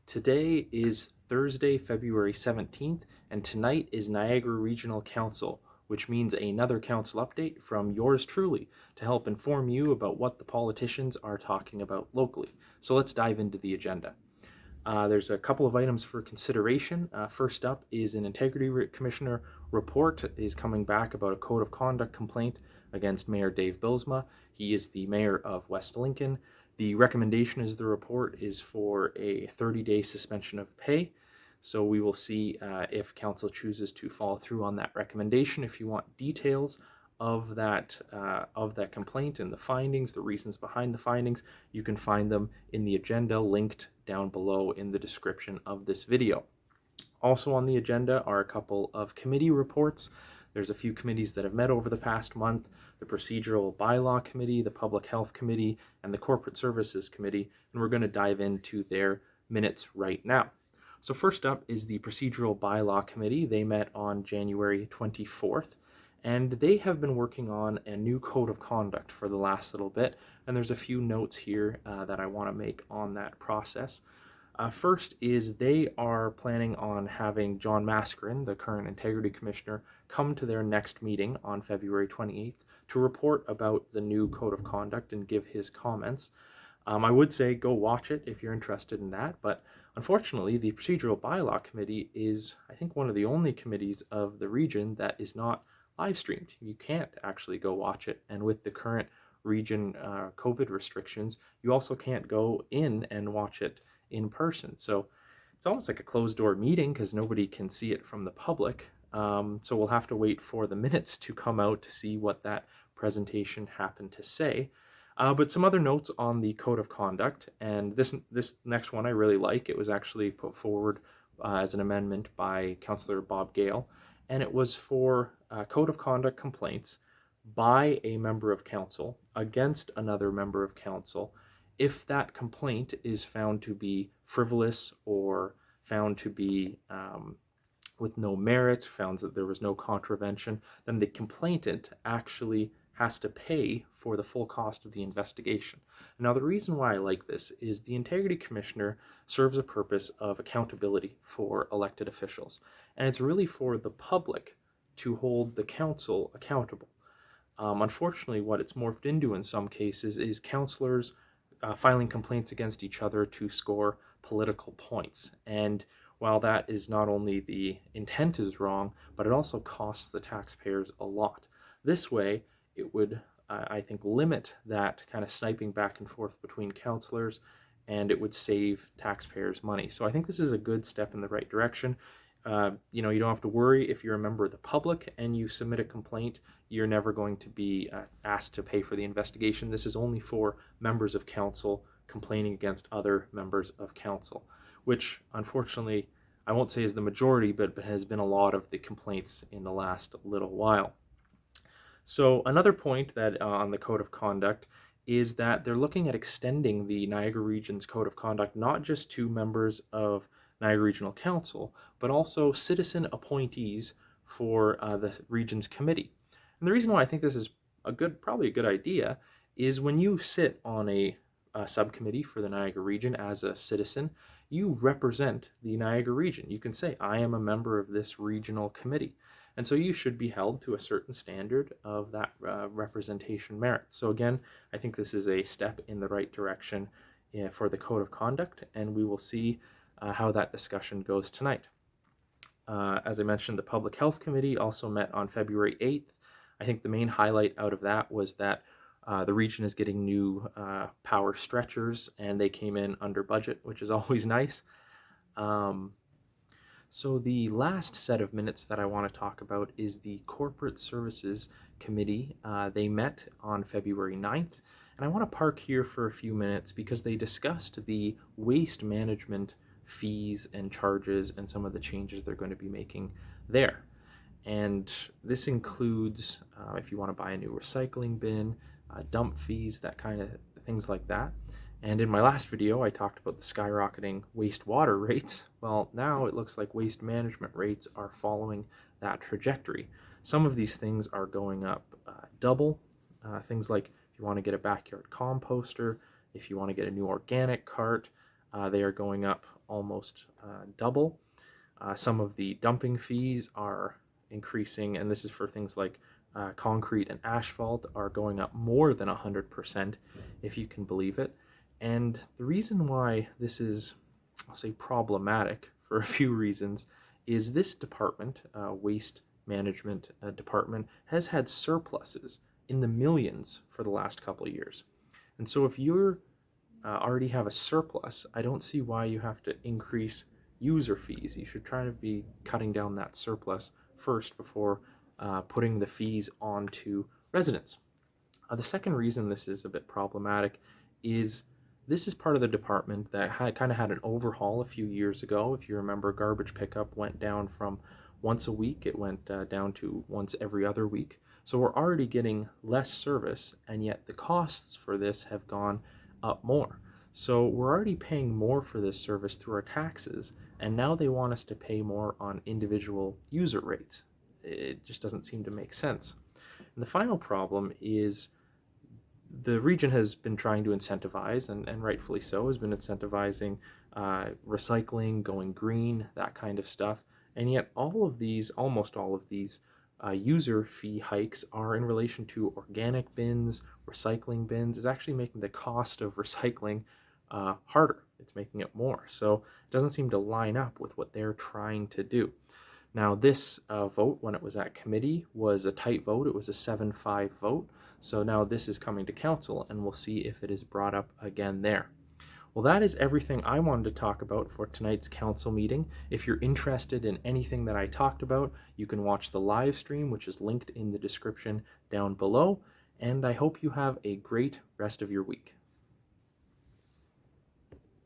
Today is Thursday, February 17th, and tonight is Niagara Regional Council, which means another council update from yours truly to help inform you about what the politicians are talking about locally. So let's dive into the agenda. There's a couple of items for consideration. First up is an Integrity Commissioner report is coming back about a code of conduct complaint against Mayor Dave Bylsma. He is the mayor of West Lincoln. The recommendation is the report is for a 30-day suspension of pay. So we will see if council chooses to follow through on that recommendation. If you want details of that complaint and the findings, the reasons behind the findings, you can find them in the agenda linked down below in the description of this video. Also on the agenda are a couple of committee reports. There's a few committees that have met over the past month: the Procedural Bylaw Committee, the Public Health Committee, and the Corporate Services Committee, and we're going to dive into their minutes right now. So first up is the Procedural Bylaw Committee. They met on January 24th. And they have been working on a new code of conduct for the last little bit, and there's a few notes here that I want to make on that process. First is they are planning on having John Mascarin, the current Integrity Commissioner, come to their next meeting on February 28th to report about the new code of conduct and give his comments. I would say go watch it if you're interested in that, but unfortunately the Procedural Bylaw Committee is, I think, one of the only committees of the region that is not live streamed. You can't actually go watch it, and with the current region COVID restrictions, you also can't go in and watch it in person. So it's almost like a closed door meeting because nobody can see it from the public. So we'll have to wait for the minutes to come out to see what that presentation happened to say. But some other notes on the code of conduct, and this next one I really like. It was actually put forward as an amendment by Councillor Bob Gale, and it was for code of conduct complaints by a member of council against another member of council if that complaint is found to be frivolous or found to be with no merit, found that there was no contravention, then the complainant actually has to pay for the full cost of the investigation. Now, the reason why I like this is the Integrity Commissioner serves a purpose of accountability for elected officials, and it's really for the public to hold the council accountable. Unfortunately, what it's morphed into in some cases is councillors filing complaints against each other to score political points. And while that is not only the intent is wrong, but it also costs the taxpayers a lot. This way, it would, I think, limit that kind of sniping back and forth between councillors, and it would save taxpayers money. So I think this is a good step in the right direction. You don't have to worry if you're a member of the public and you submit a complaint, you're never going to be asked to pay for the investigation. This is only for members of council complaining against other members of council, which unfortunately I won't say is the majority, but has been a lot of the complaints in the last little while. So another point that on the code of conduct is that they're looking at extending the Niagara Region's code of conduct not just to members of Niagara Regional Council, but also citizen appointees for the region's committee. And the reason why I think this is probably a good idea is when you sit on a subcommittee for the Niagara region as a citizen, you represent the Niagara region. You can say, I am a member of this regional committee. And so you should be held to a certain standard of that representation merit. So again, I think this is a step in the right direction for the code of conduct, and we will see how that discussion goes tonight. As I mentioned, the Public Health Committee also met on February 8th. I think the main highlight out of that was that the region is getting new power stretchers, and they came in under budget, which is always nice. So the last set of minutes that I want to talk about is the Corporate Services Committee. They met on February 9th, and I want to park here for a few minutes because they discussed the waste management fees and charges and some of the changes they're going to be making there. And this includes if you want to buy a new recycling bin, dump fees, that kind of things like that. And in my last video, I talked about the skyrocketing wastewater rates. Well, now it looks like waste management rates are following that trajectory. Some of these things are going up double. Things like if you want to get a backyard composter, if you want to get a new organic cart, They are going up almost double. Some of the dumping fees are increasing, and this is for things like concrete and asphalt, are going up more than 100%, if you can believe it. And the reason why this is, I'll say, problematic for a few reasons is this department, waste management department, has had surpluses in the millions for the last couple of years. And so if you're already have a surplus, I don't see why you have to increase user fees. You should try to be cutting down that surplus first before putting the fees onto residents. The second reason this is a bit problematic is this is part of the department that kind of had an overhaul a few years ago. If you remember, garbage pickup went down from once a week, it went down to once every other week. So we're already getting less service, and yet the costs for this have gone up more. So we're already paying more for this service through our taxes, and now they want us to pay more on individual user rates. It just doesn't seem to make sense. And the final problem is the region has been trying to incentivize, and rightfully so, has been incentivizing recycling, going green, that kind of stuff. And yet almost all of these user fee hikes are in relation to organic bins, recycling bins. Is actually making the cost of recycling harder. It's making it more. So it doesn't seem to line up with what they're trying to do. Now, this vote, when it was at committee, was a tight vote. It was a 7-5 vote. So now this is coming to council, and we'll see if it is brought up again there. Well, that is everything I wanted to talk about for tonight's council meeting. If you're interested in anything that I talked about, you can watch the live stream, which is linked in the description down below. And I hope you have a great rest of your week.